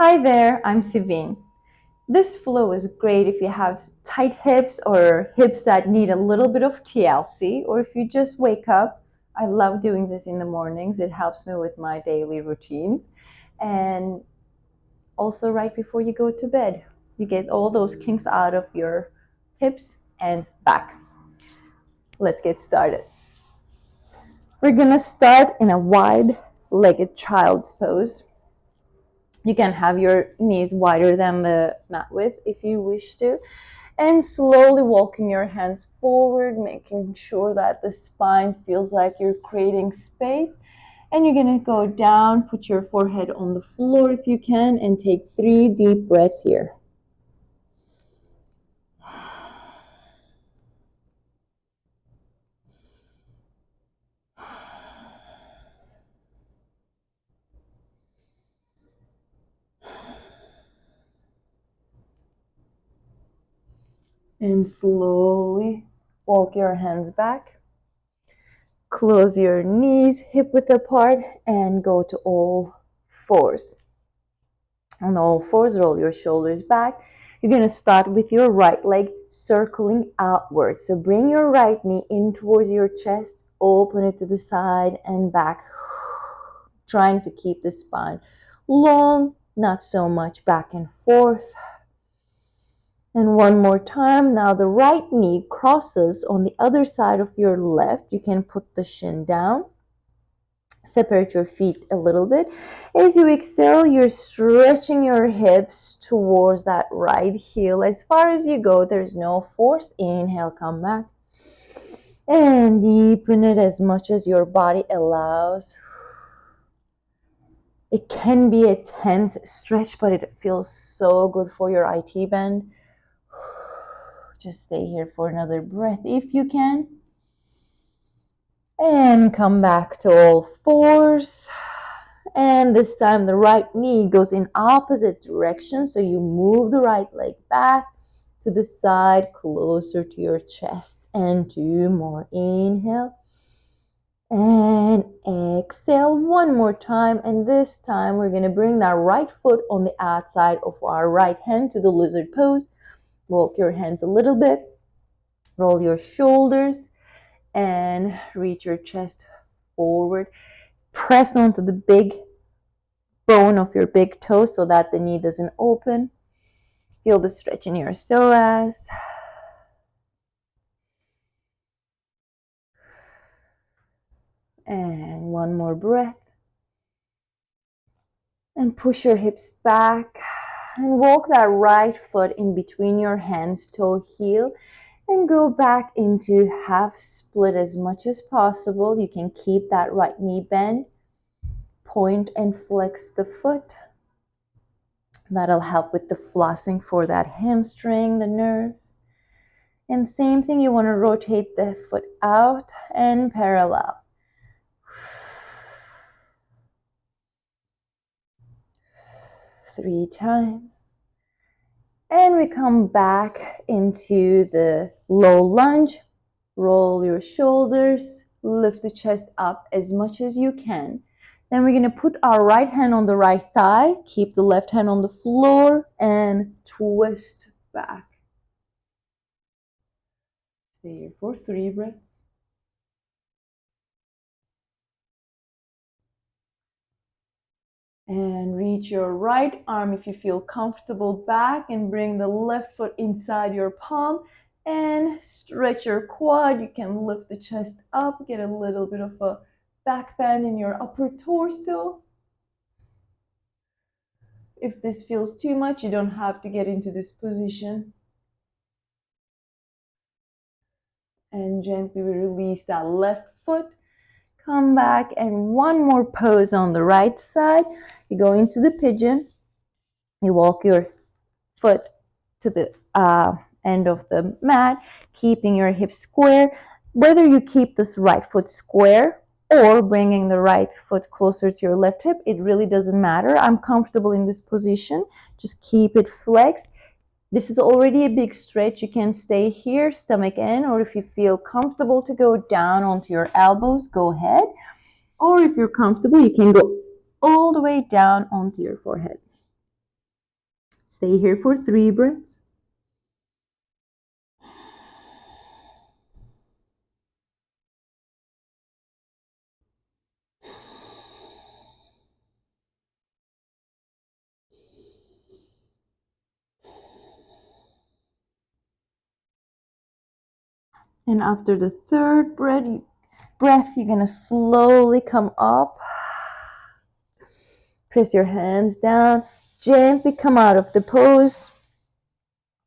Hi there, I'm Sivine. This flow is great if you have tight hips or hips that need a little bit of TLC, or if you just wake up. I love doing this in the mornings. It helps me with my daily routines. And also, right before you go to bed, you get all those kinks out of your hips and back. Let's get started. We're gonna start in a wide legged child's pose. You can have your knees wider than the mat width if you wish to. And slowly walking your hands forward, making sure that the spine feels like you're creating space. And you're going to go down, put your forehead on the floor if you can, and take 3 deep breaths here. And slowly walk your hands back. Close your knees hip width apart and go to all fours. On all fours, roll your shoulders back. You're going to start with your right leg circling outward. So bring your right knee in towards your chest, open it to the side and back. Trying to keep the spine long, not so much back and forth. And one more time. Now the right knee crosses on the other side of your left. You can put the shin down. Separate your feet a little bit. As you exhale, you're stretching your hips towards that right heel as far as you go. There's no force. Inhale, come back. And deepen it as much as your body allows. It can be a tense stretch, but it feels so good for your IT band. Just stay here for another breath if you can. And come back to all fours. And this time the right knee goes in opposite direction. So you move the right leg back to the side, closer to your chest. And 2 more. Inhale. And exhale one more time. And this time we're going to bring that right foot on the outside of our right hand to the lizard pose. Walk your hands a little bit. Roll your shoulders. And reach your chest forward. Press onto the big bone of your big toe so that the knee doesn't open. Feel the stretch in your psoas. And one more breath. And push your hips back. And walk that right foot in between your hands, toe heel. And go back into half split as much as possible. You can keep that right knee bent. Point and flex the foot. That'll help with the flossing for that hamstring, the nerves. And same thing, you want to rotate the foot out and parallel. Three times. And we come back into the low lunge. Roll your shoulders, lift the chest up as much as you can. Then we're going to put our right hand on the right thigh, keep the left hand on the floor, and twist back. Stay here for 3 breaths. And reach your right arm if you feel comfortable back and bring the left foot inside your palm and stretch your quad. You can lift the chest up, get a little bit of a back bend in your upper torso. If this feels too much, you don't have to get into this position. And gently release that left foot. Come back and one more pose on the right side. You go into the pigeon. You walk your foot to the end of the mat, keeping your hips square. Whether you keep this right foot square or bringing the right foot closer to your left hip, it really doesn't matter. I'm comfortable in this position. Just keep it flexed. This is already a big stretch. You can stay here, stomach in, or if you feel comfortable to go down onto your elbows, go ahead. Or if you're comfortable, you can go all the way down onto your forehead. Stay here for 3 breaths. And after the 3rd breath, you're gonna slowly come up. Press your hands down. Gently come out of the pose.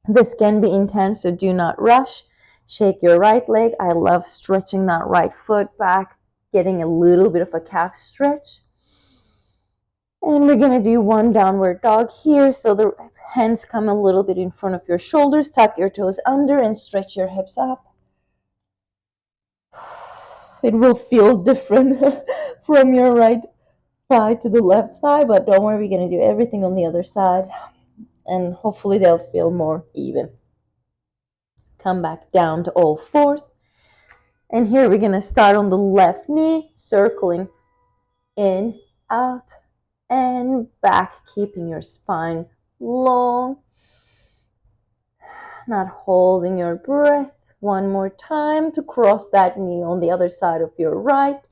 This can be intense, so do not rush. Shake your right leg. I love stretching that right foot back, getting a little bit of a calf stretch. And we're gonna do 1 downward dog here. So the hands come a little bit in front of your shoulders. Tuck your toes under and stretch your hips up. It will feel different from your right thigh to the left thigh, but don't worry, we're gonna do everything on the other side, and hopefully they'll feel more even. Come back down to all fours. And here we're gonna start on the left knee, circling in, out, and back, keeping your spine long, not holding your breath. 1 more time to cross that knee on the other side of your right.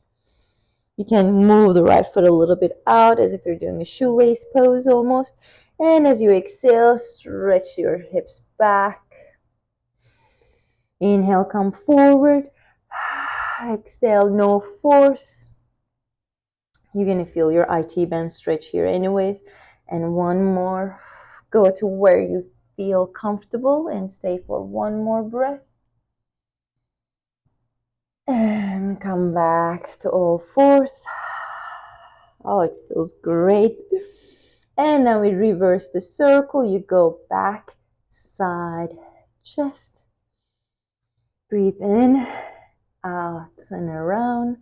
You can move the right foot a little bit out as if you're doing a shoelace pose almost. And as you exhale, stretch your hips back. Inhale, come forward. Exhale, no force. You're going to feel your IT band stretch here anyways. And 1 more. Go to where you feel comfortable and stay for 1 more breath. And come back to all fours. Oh, it feels great. And now we reverse the circle. You go back, side, chest. Breathe in, out, and around.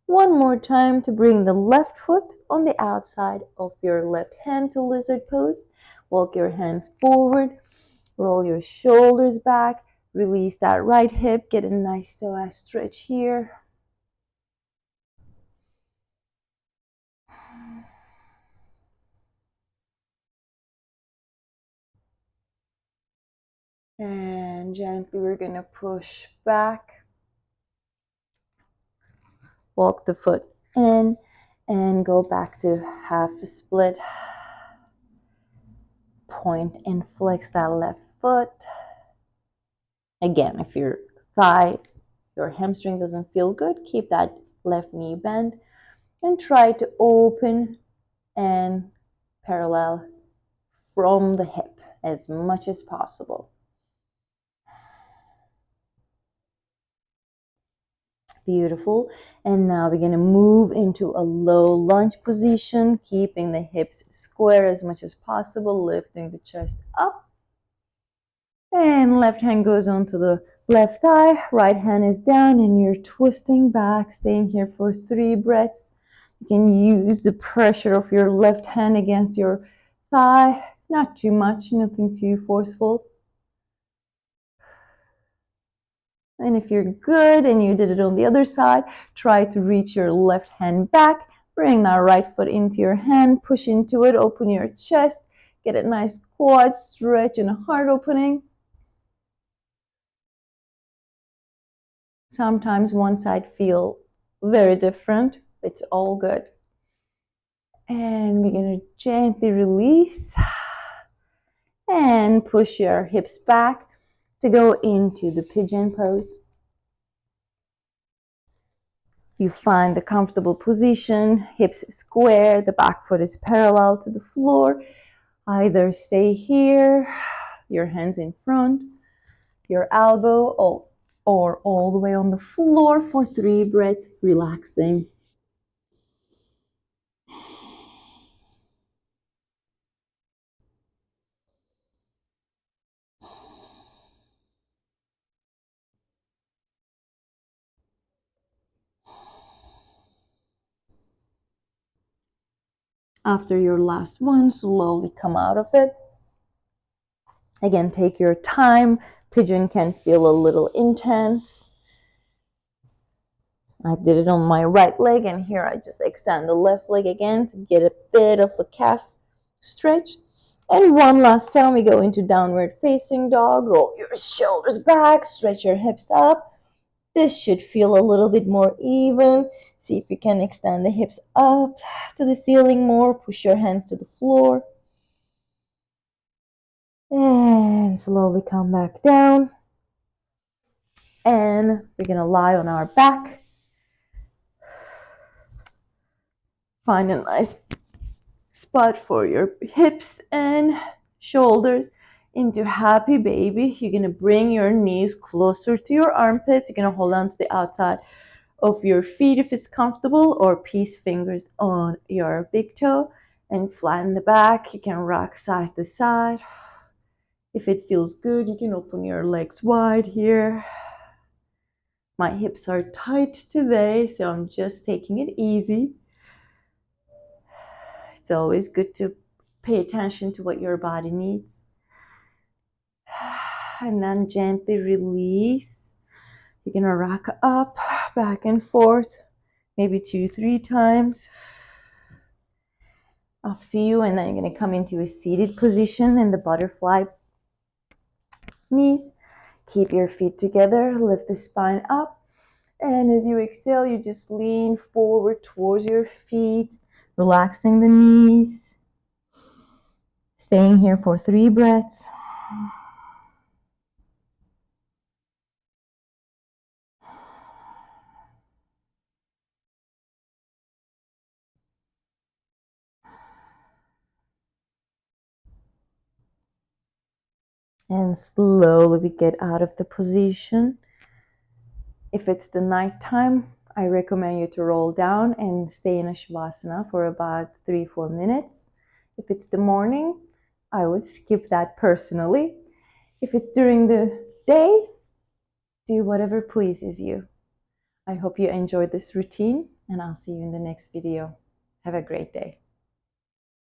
1 more time to bring the left foot on the outside of your left hand to lizard pose. Walk your hands forward. Roll your shoulders back. Release that right hip. Get a nice psoas stretch here. And gently we're going to push back. Walk the foot in and go back to half a split. Point and flex that left foot. Again, if your thigh, your hamstring doesn't feel good, keep that left knee bent and try to open and parallel from the hip as much as possible. Beautiful. And now we're going to move into a low lunge position, keeping the hips square as much as possible, lifting the chest up. And left hand goes onto the left thigh, right hand is down, and you're twisting back, staying here for 3 breaths. You can use the pressure of your left hand against your thigh, not too much, nothing too forceful. And if you're good and you did it on the other side, try to reach your left hand back, bring that right foot into your hand, push into it, open your chest, get a nice quad stretch and a heart opening. Sometimes one side feels very different. It's all good. And we're going to gently release and push your hips back to go into the pigeon pose. You find the comfortable position, hips square, the back foot is parallel to the floor. Either stay here, your hands in front, your elbow, or all the way on the floor for 3 breaths, relaxing. After your last one, slowly come out of it. Again, take your time. Pigeon can feel a little intense. I did it on my right leg, and here I just extend the left leg again to get a bit of a calf stretch. And one last time, we go into downward facing dog. Roll your shoulders back, stretch your hips up. This should feel a little bit more even. See if you can extend the hips up to the ceiling more. Push your hands to the floor. And slowly come back down. And we're going to lie on our back. Find a nice spot for your hips and shoulders into happy baby. You're going to bring your knees closer to your armpits. You're going to hold on to the outside of your feet if it's comfortable, or peace fingers on your big toe and flatten the back. You can rock side to side. If it feels good, you can open your legs wide here. My hips are tight today, so I'm just taking it easy. It's always good to pay attention to what your body needs. And then gently release. You're gonna rock up, back and forth, maybe 2-3 times. Up to you. And then you're gonna come into a seated position in the butterfly knees. Keep your feet together, lift the spine up. And as you exhale, you just lean forward towards your feet, relaxing the knees. Staying here for 3 breaths. And slowly we get out of the position. If it's the nighttime, I recommend you to roll down and stay in a Shavasana for about 3-4 minutes. If it's the morning, I would skip that personally. If it's during the day, do whatever pleases you. I hope you enjoyed this routine, and I'll see you in the next video. Have a great day.